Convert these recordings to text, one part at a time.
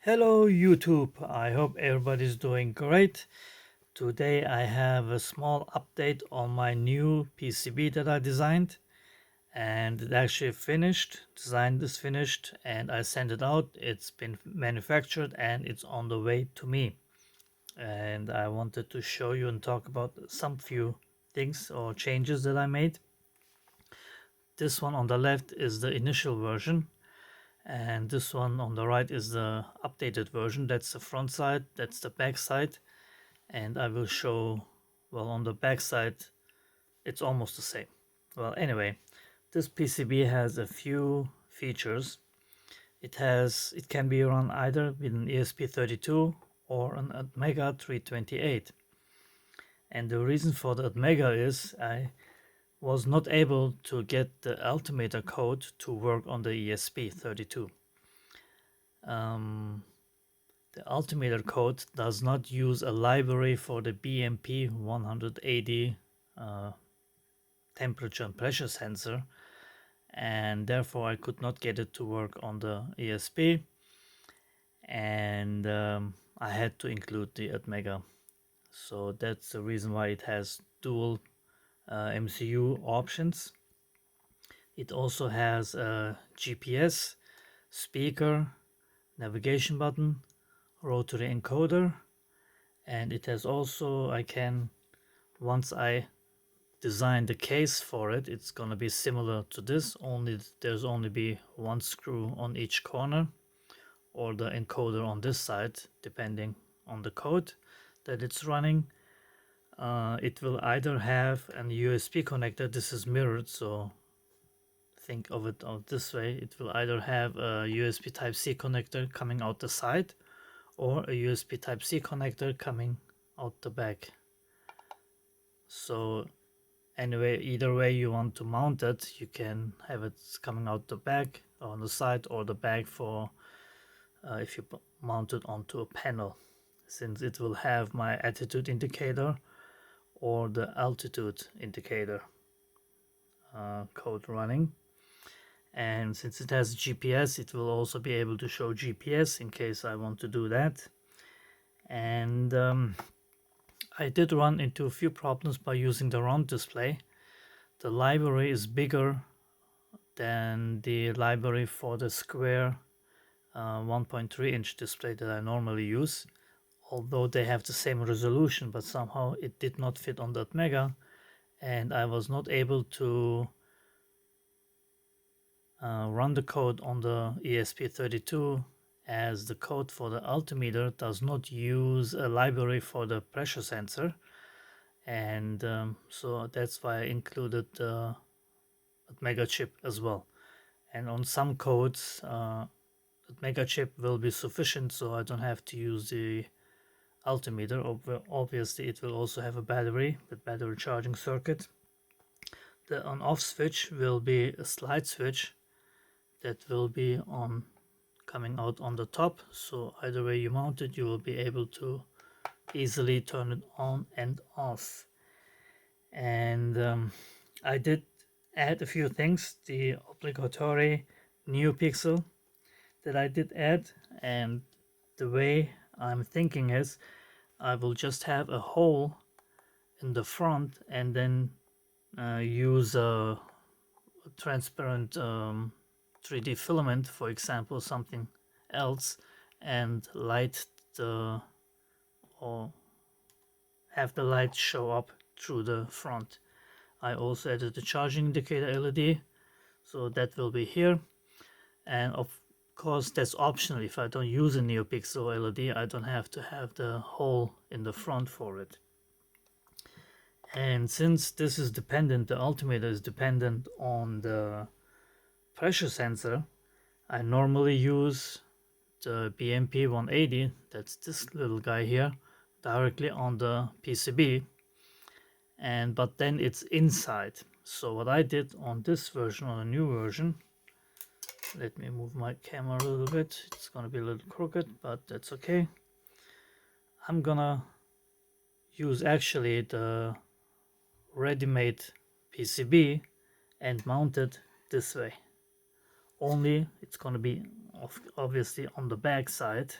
Hello YouTube, I hope everybody's doing great. Today I have a small update on my new PCB that I designed, and it actually finished. Design is finished and I sent it out. It's been manufactured and it's on the way to me. And I wanted to show you and talk about some few things or changes that I made. This one on the left is the initial version, and this one on the right is the updated version. That's the front side, that's the back side, and I will show, well, on the back side it's almost the same. Well, anyway, this PCB has a few features. It can be run either with an ESP32 or an Atmega 328, and the reason for the Atmega is I was not able to get the Altimeter code to work on the ESP32. The Altimeter code does not use a library for the BMP 180 temperature and pressure sensor, and therefore I could not get it to work on the ESP, and I had to include the Atmega. So that's the reason why it has dual MCU options. It also has a GPS, speaker, navigation button, rotary encoder, and it has also, once I design the case for it, it's gonna be similar to this, only there's only be one screw on each corner, or the encoder on this side, depending on the code that it's running. It will either have an USB connector. This is mirrored, so think of it this way. It will either have a USB Type-C connector coming out the side, or a USB Type-C connector coming out the back. So anyway, either way you want to mount it, you can have it coming out the back, on the side, or the back for if you mount it onto a panel, since it will have my attitude indicator or the altitude indicator code running. And since it has GPS, it will also be able to show GPS in case I want to do that. And I did run into a few problems by using the round display. The library is bigger than the library for the square 1.3-inch display that I normally use, although they have the same resolution, but somehow it did not fit on that Atmega, and I was not able to run the code on the ESP32, as the code for the altimeter does not use a library for the pressure sensor, and so that's why I included the Atmega chip as well. And on some codes, Atmega chip will be sufficient, so I don't have to use the altimeter. Obviously it will also have a battery with battery charging circuit. The on-off switch will be a slide switch that will be on, coming out on the top, so either way you mount it, you will be able to easily turn it on and off. And I did add a few things, the obligatory Neopixel that I did add, and the way I'm thinking is I will just have a hole in the front and then use a transparent 3D filament, for example, something else, and light the, or have the light show up through the front. I also added the charging indicator LED, so that will be here, and of course that's optional. If I don't use a Neopixel LED, I don't have to have the hole in the front for it. And since this is dependent, the altimeter is dependent on the pressure sensor, I normally use the BMP 180, that's this little guy here, directly on the PCB, but then it's inside. So what I did on this version, on a new version, let me move my camera a little bit, it's gonna be a little crooked, but that's okay. I'm gonna use actually the ready-made PCB and mount it this way. Only it's gonna be obviously on the back side,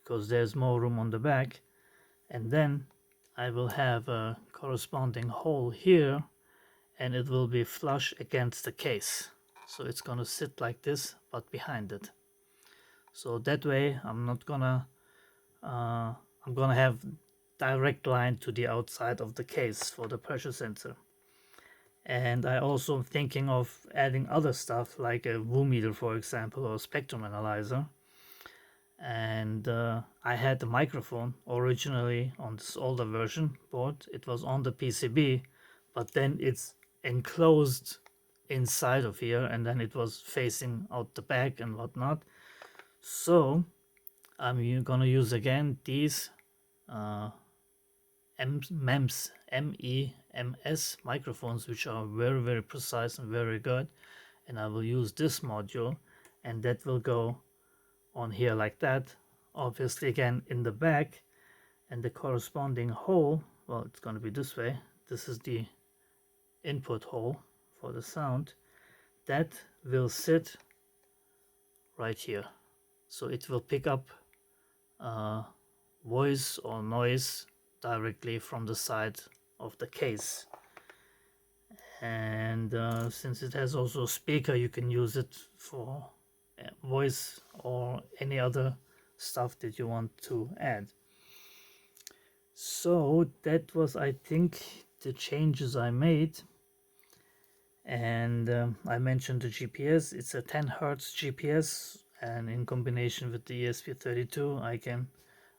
because there's more room on the back. And then I will have a corresponding hole here, and it will be flush against the case. So it's gonna sit like this, but behind it. So that way I'm gonna have direct line to the outside of the case for the pressure sensor. And I also am thinking of adding other stuff like a Wu meter, for example, or a spectrum analyzer. And I had the microphone originally on this older version board. It was on the PCB, but then it's enclosed inside of here, and then it was facing out the back and whatnot. So I'm gonna use again these MEMS microphones, which are very, very precise and very good. And I will use this module, and that will go on here like that, obviously again in the back, and the corresponding hole, well, it's going to be this way. This is the input hole for the sound. That will sit right here, so it will pick up voice or noise directly from the side of the case. And since it has also a speaker, you can use it for voice or any other stuff that you want to add. So that was, I think, the changes I made. And I mentioned the GPS. It's a 10 Hertz GPS, and in combination with the ESP32 I can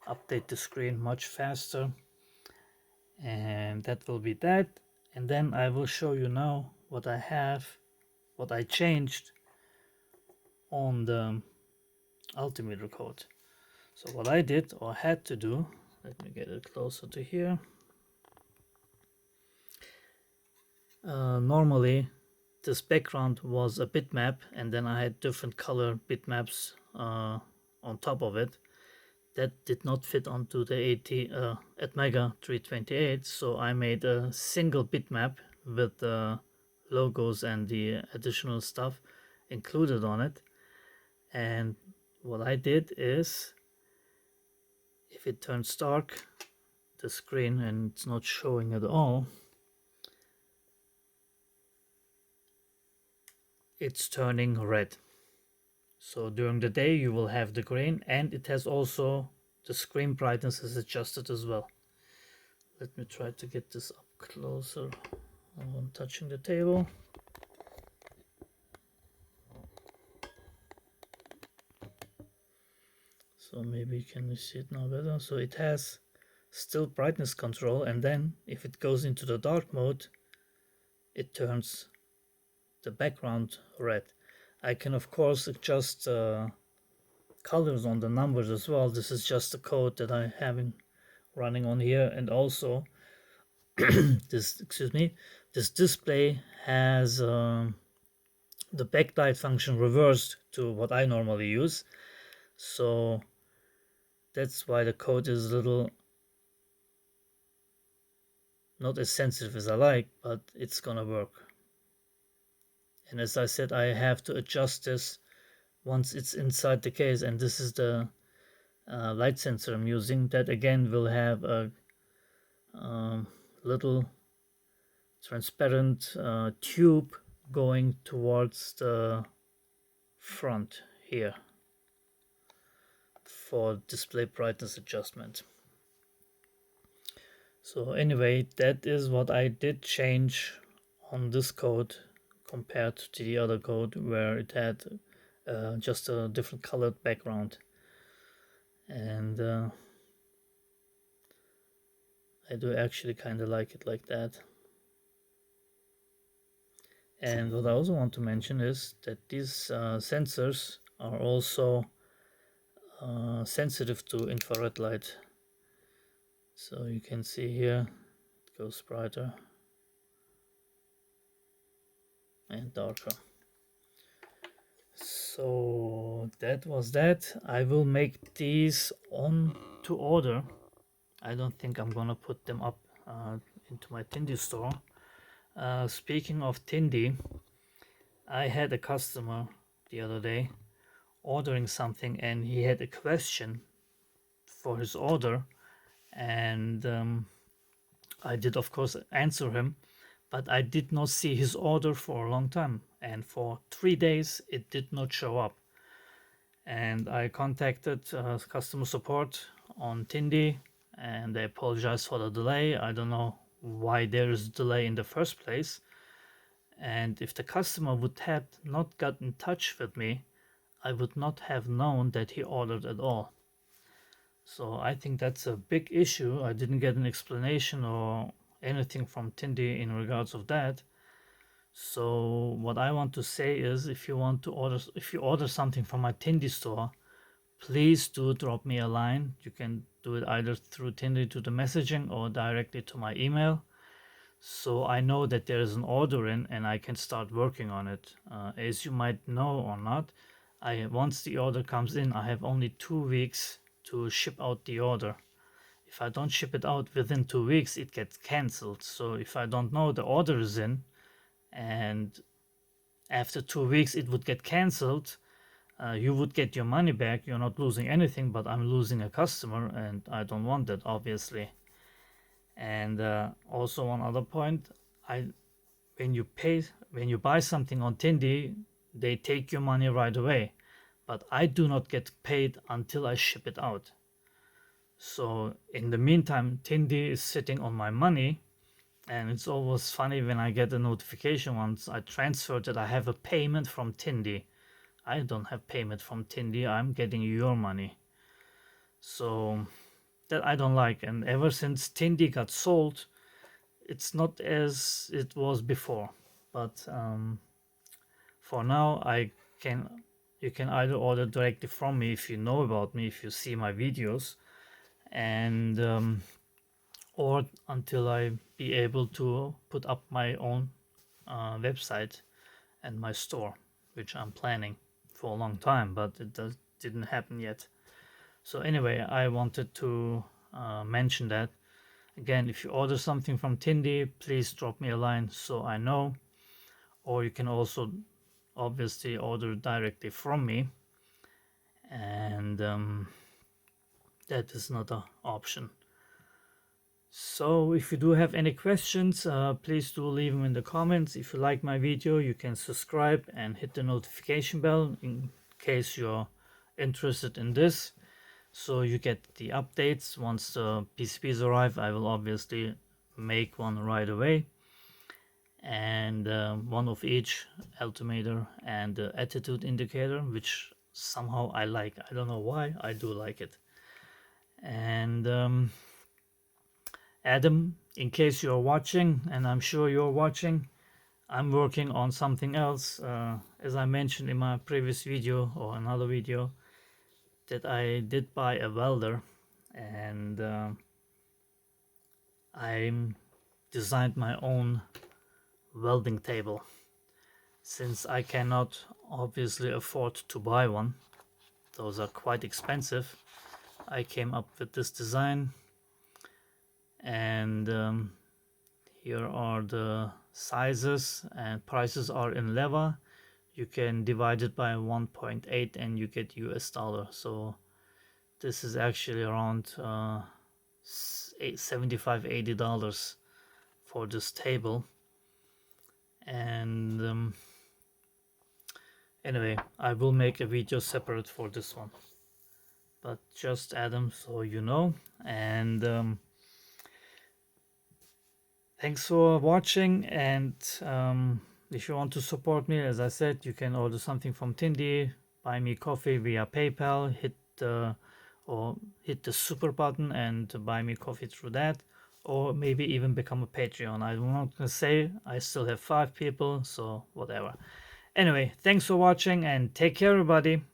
update the screen much faster. And that will be that. And then I will show you now what I changed on the Altimeter code. So what I did or had to do, let me get it closer to here. Normally this background was a bitmap, and then I had different color bitmaps on top of it. That did not fit onto the Atmega 328, so I made a single bitmap with the logos and the additional stuff included on it. And what I did is, if it turns dark, the screen, and it's not showing at all, it's turning red. So during the day you will have the green, and it has also the screen brightness is adjusted as well. Let me try to get this up closer on touching the table. So maybe can you see it now better? So it has still brightness control, and then if it goes into the dark mode, it turns the background red. I can of course adjust colors on the numbers as well. This is just the code that I have running on here. And also this display has the backlight function reversed to what I normally use, so that's why the code is a little not as sensitive as I like, but it's gonna work. And as I said, I have to adjust this once it's inside the case, and this is the light sensor I'm using. That again will have a little transparent tube going towards the front here for display brightness adjustment. So anyway, that is what I did change on this code compared to the other code where it had just a different colored background. And I do actually kind of like it like that. And what I also want to mention is that these sensors are also sensitive to infrared light. So you can see here it goes brighter and darker. So that was that. I will make these on to order. I don't think I'm gonna put them up into my Tindie store. Speaking of Tindie, I had a customer the other day ordering something, and he had a question for his order, and I did of course answer him, but I did not see his order for a long time, and for 3 days it did not show up. And I contacted customer support on Tindie, and they apologized for the delay. I don't know why there is a delay in the first place. And if the customer would have not got in touch with me, I would not have known that he ordered at all. So I think that's a big issue. I didn't get an explanation or anything from Tindie in regards of that. So what I want to say is, if you order something from my Tindie store, please do drop me a line. You can do it either through Tindie to the messaging or directly to my email, so I know that there is an order in and I can start working on it. As you might know or not, once the order comes in, I have only 2 weeks to ship out the order. If I don't ship it out within 2 weeks, it gets cancelled. So if I don't know the order is in, and after 2 weeks it would get cancelled, you would get your money back. You're not losing anything, but I'm losing a customer, and I don't want that, obviously. And also one other point, when you buy something on Tindie, they take your money right away, but I do not get paid until I ship it out. So in the meantime, Tindie is sitting on my money, and it's always funny when I get a notification once I transfer that I have a payment from Tindie. I don't have payment from Tindie, I'm getting your money. So that I don't like, and ever since Tindie got sold, it's not as it was before. But for now, you can either order directly from me if you know about me, if you see my videos, and or until I be able to put up my own website and my store, which I'm planning for a long time, but it didn't happen yet. So anyway, I wanted to mention that. Again, if you order something from Tindie, please drop me a line so I know. Or you can also obviously order directly from me, and that is not an option. So if you do have any questions, please do leave them in the comments. If you like my video, you can subscribe and hit the notification bell in case you're interested in this, so you get the updates. Once the PCBs arrive, I will obviously make one right away, and one of each, altimeter and the attitude indicator, which somehow I like. I don't know why, I do like it. And Adam, in case you're watching, and I'm sure you're watching, I'm working on something else. As I mentioned in my previous video or another video, that I did buy a welder, and I designed my own welding table. Since I cannot obviously afford to buy one, those are quite expensive, I came up with this design, and here are the sizes, and prices are in lever. You can divide it by 1.8 and you get US dollar. So this is actually around $75-80 for this table. And anyway, I will make a video separate for this one, but just Adam, so you know. And thanks for watching, and if you want to support me, as I said, you can order something from Tindie, buy me coffee via PayPal, hit the super button and buy me coffee through that, or maybe even become a Patreon. I'm not gonna say, I still have 5 people, so whatever. Anyway, thanks for watching and take care, everybody.